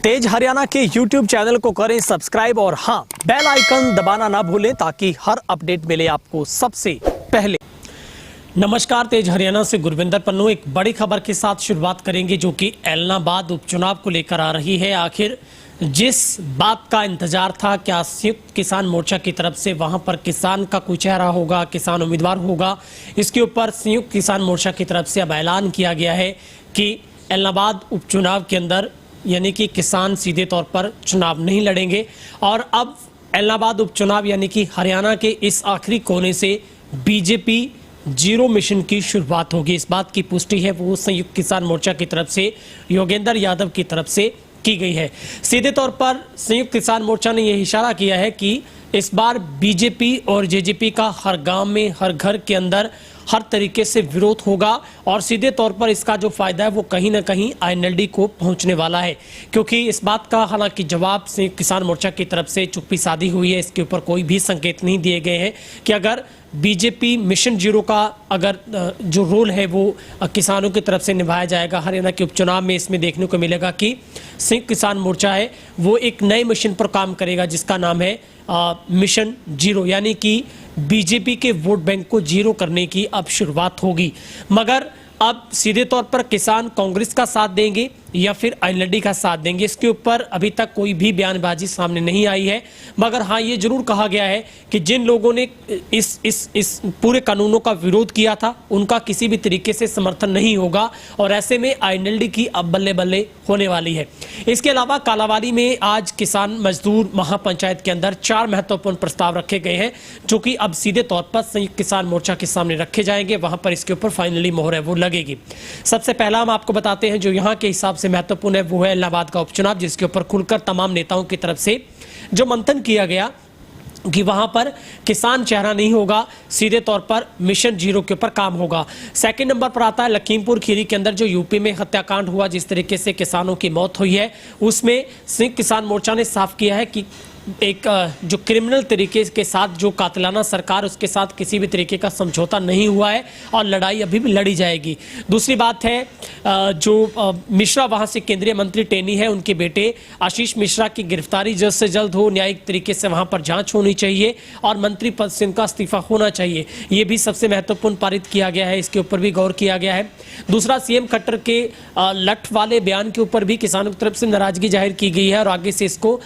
तेज हरियाणा के YouTube channel को करें सब्सक्राइब और हाँ, बेल आइकन दबाना ना भूलें ताकि हर अपडेट मिले आपको सबसे पहले। नमस्कार, तेज हरियाणा से गुरविंदर पन्नू एक बड़ी खबर के साथ शुरुआत करेंगे जो कि एलनाबाद उपचुनाव को लेकर आ रही है। आखिर जिस बात का इंतजार था, क्या संयुक्त किसान मोर्चा की तरफ से वहां पर किसान का कोई चेहरा होगा, किसान उम्मीदवार होगा, इसके ऊपर संयुक्त किसान मोर्चा की तरफ से अब ऐलान किया गया है कि एलनाबाद उपचुनाव के अंदर यानी कि किसान सीधे तौर पर चुनाव नहीं लड़ेंगे और अब एलनाबाद उपचुनाव यानी कि हरियाणा के इस आखिरी कोने से बीजेपी जीरो मिशन की शुरुआत होगी। इस बात की पुष्टि है वो संयुक्त किसान मोर्चा की तरफ से योगेंद्र यादव की तरफ से की गई है। सीधे तौर पर संयुक्त किसान मोर्चा ने यह इशारा किया है कि इस बार बीजेपी और जेजेपी का हर गांव में, हर घर के अंदर हर तरीके से विरोध होगा और सीधे तौर पर इसका जो फायदा है वो कहीं ना कहीं आईएनएलडी को पहुंचने वाला है, क्योंकि इस बात का हालांकि जवाब संयुक्त किसान मोर्चा की तरफ से चुप्पी साधी हुई है। इसके ऊपर कोई भी संकेत नहीं दिए गए हैं कि अगर बीजेपी मिशन जीरो का अगर जो रोल है वो किसानों की तरफ से निभाया जाएगा हरियाणा के उपचुनाव में, इसमें देखने को मिलेगा कि संयुक्त किसान मोर्चा है वो एक नए मिशन पर काम करेगा जिसका नाम है मिशन जीरो, यानी कि बीजेपी के वोट बैंक को जीरो करने की अब शुरुआत होगी। मगर अब सीधे तौर पर किसान कांग्रेस का साथ देंगे या फिर आईएनएलडी का साथ देंगे, इसके ऊपर अभी तक कोई भी बयानबाजी सामने नहीं आई है। मगर हाँ, ये जरूर कहा गया है कि जिन लोगों ने इस पूरे कानूनों का विरोध किया था उनका किसी भी तरीके से समर्थन नहीं होगा और ऐसे में आईएनएलडी की अब बल्ले बल्ले होने वाली है। इसके अलावा कालावाली में आज किसान मजदूर महापंचायत के अंदर 4 महत्वपूर्ण प्रस्ताव रखे गए हैं जो कि अब सीधे तौर पर संयुक्त किसान मोर्चा के सामने रखे जाएंगे। वहां पर इसके ऊपर फाइनली मोहर है वो लगेगी। सबसे पहला हम आपको बताते हैं जो यहाँ के हिसाब से महत्वपूर्ण है वो है इलाहाबाद का उपचुनाव, जिसके ऊपर खुलकर तमाम नेताओं की तरफ से जो मंथन किया गया कि वहां पर किसान चेहरा नहीं होगा, सीधे तौर पर मिशन जीरो के ऊपर काम होगा। सेकंड नंबर पर आता है लखीमपुर खीरी के अंदर जो यूपी में हत्याकांड हुआ, जिस तरीके से किसानों की मौत हुई है, उसमें संयुक्त किसान मोर्चा ने साफ किया है कि एक जो क्रिमिनल तरीके के साथ जो कातिलाना सरकार, उसके साथ किसी भी तरीके का समझौता नहीं हुआ है और लड़ाई अभी भी लड़ी जाएगी। दूसरी बात है जो मिश्रा वहां से केंद्रीय मंत्री टेनी है, उनके बेटे आशीष मिश्रा की गिरफ्तारी जल्द से जल्द हो, न्यायिक तरीके से वहां पर जांच होनी चाहिए और मंत्री पद से उनका इस्तीफा होना चाहिए। ये भी सबसे महत्वपूर्ण पारित किया गया है, इसके ऊपर भी गौर किया गया है। दूसरा, सीएम खट्टर के लठ वाले बयान के ऊपर भी किसानों की तरफ से नाराजगी जाहिर की गई है और आगे से इसको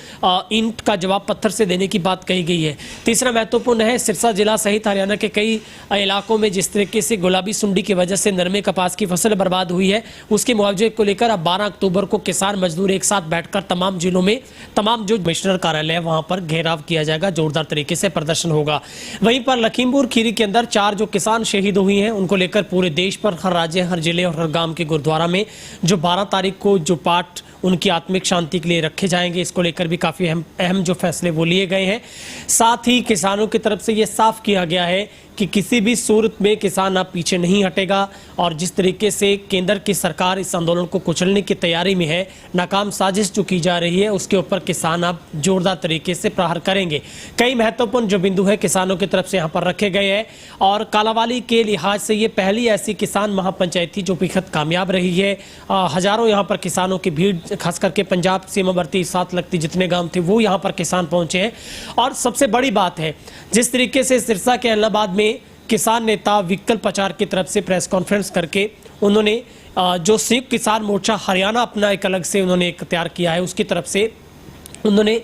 ईंट का जवाब पत्थर से देने की बात कही गई है। तीसरा महत्वपूर्ण है सिरसा जिला सहित हरियाणा के कई इलाकों में जिस तरीके से गुलाबी सुंडी की वजह से नरमे कपास की फसल बर्बाद हुई है, उसके मुआवजे को लेकर अब 12 अक्टूबर को किसान मजदूर एक साथ बैठकर तमाम जिलों में तमाम जो कमिश्नर कार्यालय है वहां पर घेराव किया जाएगा, जोरदार तरीके से प्रदर्शन होगा। वहीं पर लखीमपुर खीरी के अंदर 4 जो किसान शहीद हुई हैं उनको लेकर पूरे देश पर हर राज्य, हर जिले और हर गांव के गुरुद्वारा में जो 12 तारीख को जो पाठ उनकी आत्मिक शांति के लिए रखे जाएंगे, इसको लेकर भी काफी अहम जो फैसले वो लिए गए हैं। साथ ही किसानों की तरफ से ये साफ किया गया है कि किसी भी सूरत में किसान अब पीछे नहीं हटेगा और जिस तरीके से केंद्र की सरकार इस आंदोलन को कुचलने की तैयारी में है, नाकाम साजिश जो की जा रही है उसके ऊपर किसान अब जोरदार तरीके से प्रहार करेंगे। कई महत्वपूर्ण जो बिंदु है किसानों की तरफ से यहाँ पर रखे गए हैं और कालावाली के लिहाज से ये पहली ऐसी किसान महापंचायत थी जो बेहद कामयाब रही है। हजारों यहाँ पर किसानों की भीड़, खास करके पंजाब सीमावर्ती 7 लगती जितने गाँव थे वो यहाँ पर किसान पहुंचे हैं। और सबसे बड़ी बात है जिस तरीके से सिरसा के इलाहाबाद में किसान नेता विकल्प प्रचार की तरफ से प्रेस कॉन्फ्रेंस करके उन्होंने जो संयुक्त किसान मोर्चा हरियाणा अपना एक अलग से उन्होंने एक तैयार किया है, उसकी तरफ से उन्होंने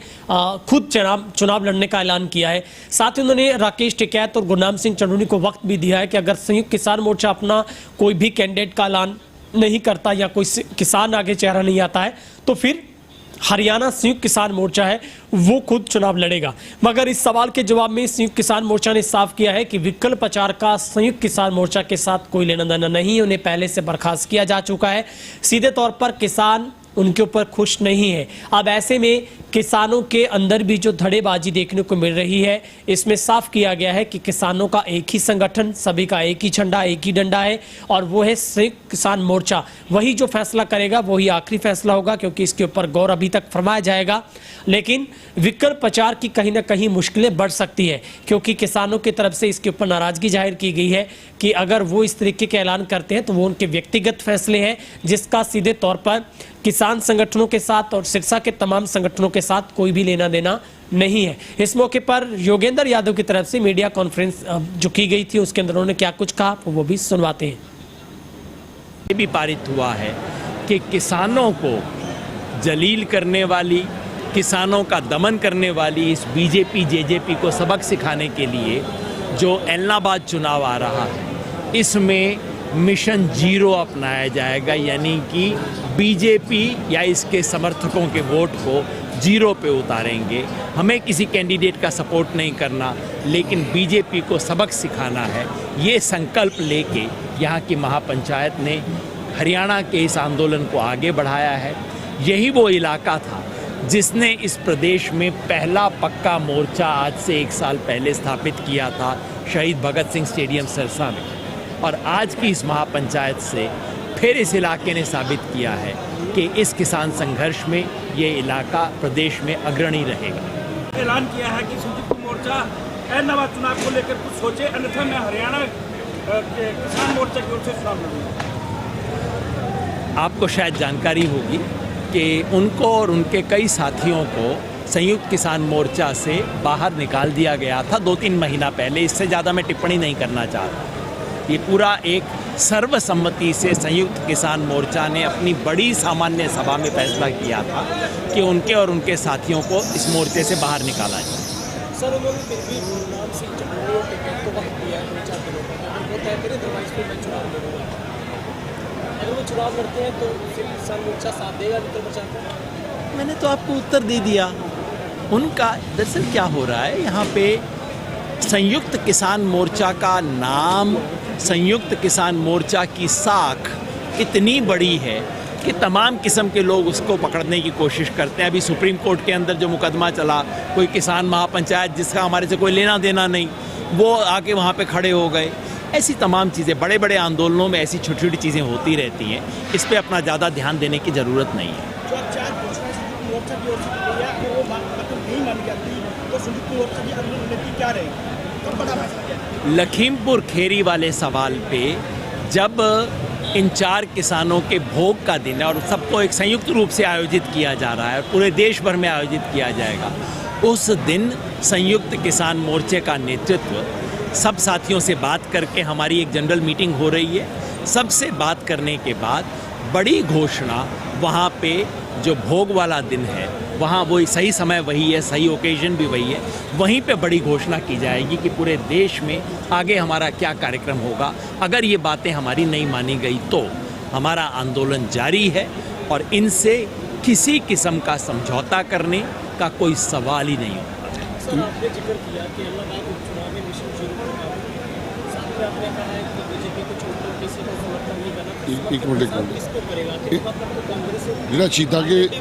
खुद चुनाव लड़ने का ऐलान किया है। साथ ही उन्होंने राकेश टिकैत और गुरनाम सिंह चंदूनी को वक्त भी दिया है कि अगर संयुक्त किसान मोर्चा अपना कोई भी कैंडिडेट का ऐलान नहीं करता या कोई किसान आगे चेहरा नहीं आता है तो फिर हरियाणा संयुक्त किसान मोर्चा है वो खुद चुनाव लड़ेगा। मगर इस सवाल के जवाब में संयुक्त किसान मोर्चा ने साफ किया है कि विकल्प प्रचार का संयुक्त किसान मोर्चा के साथ कोई लेना देना नहीं है, उन्हें पहले से बर्खास्त किया जा चुका है। सीधे तौर पर किसान उनके ऊपर खुश नहीं है। अब ऐसे में किसानों के अंदर भी जो धड़ेबाजी देखने को मिल रही है, इसमें साफ किया गया है कि किसानों का एक ही संगठन, सभी का एक ही झंडा, एक ही डंडा है और वो है संयुक्त किसान मोर्चा। वही जो फैसला करेगा वही आखिरी फैसला होगा, क्योंकि इसके ऊपर गौर अभी तक फरमाया जाएगा। लेकिन विकल्प प्रचार की कहीं ना कहीं मुश्किलें बढ़ सकती है, क्योंकि किसानों की तरफ से इसके ऊपर नाराजगी जाहिर की गई है कि अगर वो इस तरीके के ऐलान करते हैं तो वो उनके व्यक्तिगत फैसले हैं, जिसका सीधे तौर पर किसान संगठनों के साथ और सिरसा के तमाम संगठनों के साथ कोई भी लेना देना नहीं है। इस मौके पर योगेंद्र यादव की तरफ से मीडिया कॉन्फ्रेंस जो की गई थी उसके अंदर उन्होंने क्या कुछ कहा वो भी सुनवाते हैं। ये भी पारित हुआ है कि किसानों को जलील करने वाली, किसानों का दमन करने वाली इस बीजेपी जेजेपी को सबक सिखाने के लिए जो एलनाबाद चुनाव आ रहा है, इसमें मिशन जीरो अपनाया जाएगा, यानी कि बीजेपी या इसके समर्थकों के वोट को जीरो पे उतारेंगे। हमें किसी कैंडिडेट का सपोर्ट नहीं करना, लेकिन बीजेपी को सबक सिखाना है। ये संकल्प लेके यहाँ की महापंचायत ने हरियाणा के इस आंदोलन को आगे बढ़ाया है। यही वो इलाका था जिसने इस प्रदेश में पहला पक्का मोर्चा आज से 1 साल पहले स्थापित किया था शहीद भगत सिंह स्टेडियम सिरसा में, और आज की इस महापंचायत से फिर इस इलाके ने साबित किया है कि इस किसान संघर्ष में ये इलाका प्रदेश में अग्रणी रहेगा। ऐलान किया है कि संयुक्त मोर्चा एलनाबाद चुनाव को लेकर कुछ सोचे, अन्यथा मैं हरियाणा किसान मोर्चा की ओर से चुनाव लड़ूंगा। आपको शायद जानकारी होगी कि उनको और उनके कई साथियों को संयुक्त किसान मोर्चा से बाहर निकाल दिया गया था 2-3 महीना पहले। इससे ज़्यादा मैं टिप्पणी नहीं करना चाहता। ये पूरा एक सर्वसम्मति से संयुक्त किसान मोर्चा ने अपनी बड़ी सामान्य सभा में फैसला किया था कि उनके और उनके साथियों को इस मोर्चे से बाहर निकाला जाए। सर, उन्होंने फिर भी नाम सिंह चौहान को टिकट तो वक्त दिया है 2-4 दिनों का, अगर वो तय करें अदरवाइज फिर मैं चुनाव लड़ूंगा। अगर वो चुनाव लड़ते हैं तो फिर किसान मोर्चा साथ देगा मित्र प्रचार को? मैंने तो आपको उत्तर दे दिया। उनका दरअसल क्या हो रहा है, यहाँ पे संयुक्त किसान मोर्चा का नाम, संयुक्त किसान मोर्चा की साख इतनी बड़ी है कि तमाम किस्म के लोग उसको पकड़ने की कोशिश करते हैं। अभी सुप्रीम कोर्ट के अंदर जो मुकदमा चला, कोई किसान महापंचायत जिसका हमारे से कोई लेना देना नहीं, वो आके वहाँ पे खड़े हो गए। ऐसी तमाम चीज़ें, बड़े बड़े आंदोलनों में ऐसी छोटी छोटी चीज़ें होती रहती हैं। इस पर अपना ज़्यादा ध्यान देने की ज़रूरत नहीं है। जो चार घोषणा संयुक्त मोर्चा की ओर से की गई है, अगर वो मतलब नहीं मानी जाती तो संयुक्त मोर्चा की अगली रणनीति क्या रहेगी? कब बड़ा फैसला? लखीमपुर खेरी वाले सवाल पे जब इन 4 किसानों के भोग का दिन है और सबको एक संयुक्त रूप से आयोजित किया जा रहा है, पूरे देश भर में आयोजित किया जाएगा, उस दिन संयुक्त किसान मोर्चे का नेतृत्व सब साथियों से बात करके, हमारी एक जनरल मीटिंग हो रही है, सबसे बात करने के बाद बड़ी घोषणा वहाँ पे जो भोग वाला दिन है, वहाँ वही सही समय वही है, सही ओकेजन भी वही है, वहीं पे बड़ी घोषणा की जाएगी कि पूरे देश में आगे हमारा क्या कार्यक्रम होगा। अगर ये बातें हमारी नहीं मानी गई तो हमारा आंदोलन जारी है और इनसे किसी किस्म का समझौता करने का कोई सवाल ही नहीं होगा। सर, आपने जिक्र किया कि इलाहाबाद उपचुनाव में मिशन जीरो का, साथ में आपने कहा है कि बीजेपी को छोड़कर किसी को समर्थन नहीं करना, एक मिनट किसको करेगा? कि मतलब कांग्रेस से जिला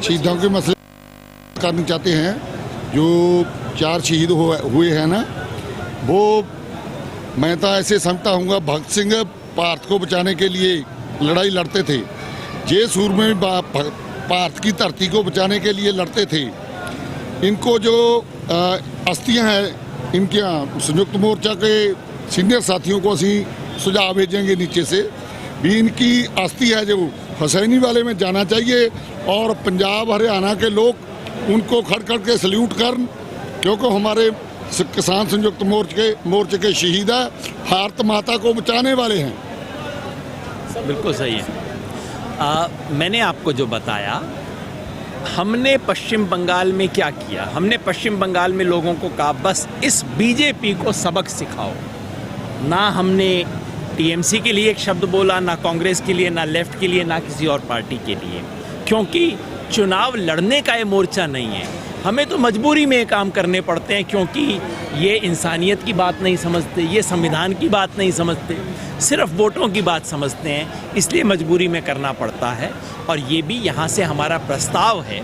शहीदों के मसले करना चाहते हैं। जो 4 शहीद हुए हैं ना, वो मैं तो ऐसे समझता हूँ भगत सिंह भारत को बचाने के लिए लड़ाई लड़ते थे, जय सूर्य में भारत की धरती को बचाने के लिए लड़ते थे। इनको जो अस्थियां हैं इनके संयुक्त मोर्चा के सीनियर साथियों को असी सुझाव भेजेंगे नीचे से भी, इनकी अस्थि है जो हसैनी वाले में जाना चाहिए और पंजाब हरियाणा के लोग उनको खड़ खड़ के सल्यूट करन, क्योंकि हमारे किसान संयुक्त मोर्चे के शहीद है, भारत माता को बचाने वाले हैं। बिल्कुल सही है। मैंने आपको जो बताया, हमने पश्चिम बंगाल में क्या किया, हमने पश्चिम बंगाल में लोगों को कहा बस इस बीजेपी को सबक सिखाओ। ना हमने टीएमसी के लिए एक शब्द बोला, ना कांग्रेस के लिए, ना लेफ्ट के लिए, ना किसी और पार्टी के लिए, क्योंकि चुनाव लड़ने का ये मोर्चा नहीं है। हमें तो मजबूरी में ये काम करने पड़ते हैं, क्योंकि ये इंसानियत की बात नहीं समझते, ये संविधान की बात नहीं समझते, सिर्फ वोटों की बात समझते हैं, इसलिए मजबूरी में करना पड़ता है। और ये भी यहाँ से हमारा प्रस्ताव है,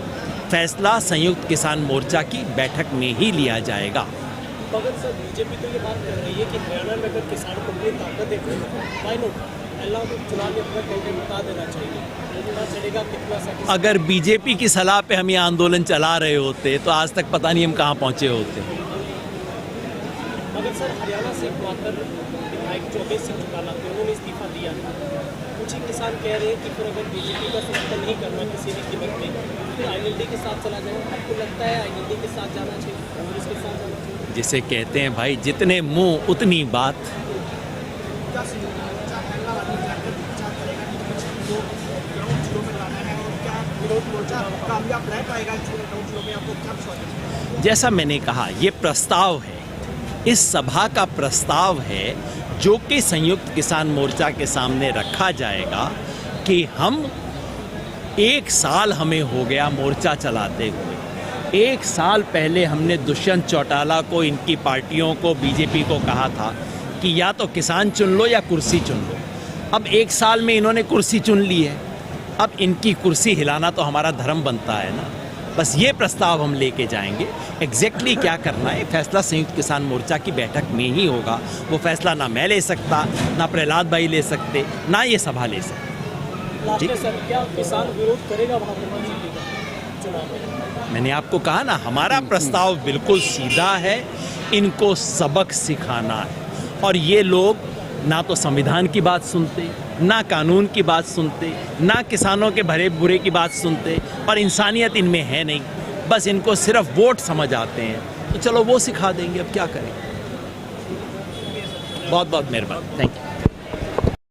फैसला संयुक्त किसान मोर्चा की बैठक में ही लिया जाएगा। मगर सर, बीजेपी तो ये बात कर रही है कि हरियाणा में अगर किसान को कोई ताकत देखे, वाई नॉट इलाहाबाद चुनाव में अपना कैंडिडेट बता देना चाहिए, कितना चलेगा, कितना सा। अगर बीजेपी की सलाह पे हम ये आंदोलन चला रहे होते तो आज तक पता नहीं हम कहाँ पहुँचे होते। मगर सर, हरियाणा से मात्र विधायक जोगेश सिंह चौटाला थे, उन्होंने इस्तीफा दिया, कुछ ही किसान कह रहे हैं कि फिर अगर बीजेपी का समर्थन नहीं करना किसी भी कीमत पे तो फिर आईएनएलडी के साथ चला जाए। आपको लगता है आईएनएलडी के साथ जाना चाहिए, कांग्रेस के साथ जाना चाहिए? जिसे कहते हैं भाई जितने मुंह उतनी बात। क्या संयुक्त मोर्चा पहला वाली जाकर विचार करेगा कि कुछ जो ग्राउंड जीरो में लाना है और क्या विरोध मोर्चा कामयाब रह पाएगा ग्राउंड जीरो में? आपको क्या विश्वास है? जैसा मैंने कहा, ये प्रस्ताव है, इस सभा का प्रस्ताव है जो कि संयुक्त किसान मोर्चा के सामने रखा जाएगा कि हम 1 साल हमें हो गया मोर्चा चलाते हुए। 1 साल पहले हमने दुष्यंत चौटाला को, इनकी पार्टियों को, बीजेपी को कहा था कि या तो किसान चुन लो या कुर्सी चुन लो। अब 1 साल में इन्होंने कुर्सी चुन ली है, अब इनकी कुर्सी हिलाना तो हमारा धर्म बनता है ना। बस ये प्रस्ताव हम लेके जाएंगे। एग्जैक्टली क्या करना है फैसला संयुक्त किसान मोर्चा की बैठक में ही होगा। वो फैसला ना मैं ले सकता, ना प्रहलाद भाई ले सकते, ना ये सभा ले सकते। लास्ट में सर, क्या किसान विरोध करेगा महात्मा जी का चुनाव में? मैंने आपको कहा ना, हमारा प्रस्ताव बिल्कुल सीधा है, इनको सबक सिखाना है। और ये लोग ना तो संविधान की बात सुनते, ना कानून की बात सुनते, ना किसानों के भले बुरे की बात सुनते, और इंसानियत इनमें है नहीं। बस इनको सिर्फ वोट समझ आते हैं। तो चलो वो सिखा देंगे, अब क्या करें। बहुत बहुत मेहरबानी, थैंक यू।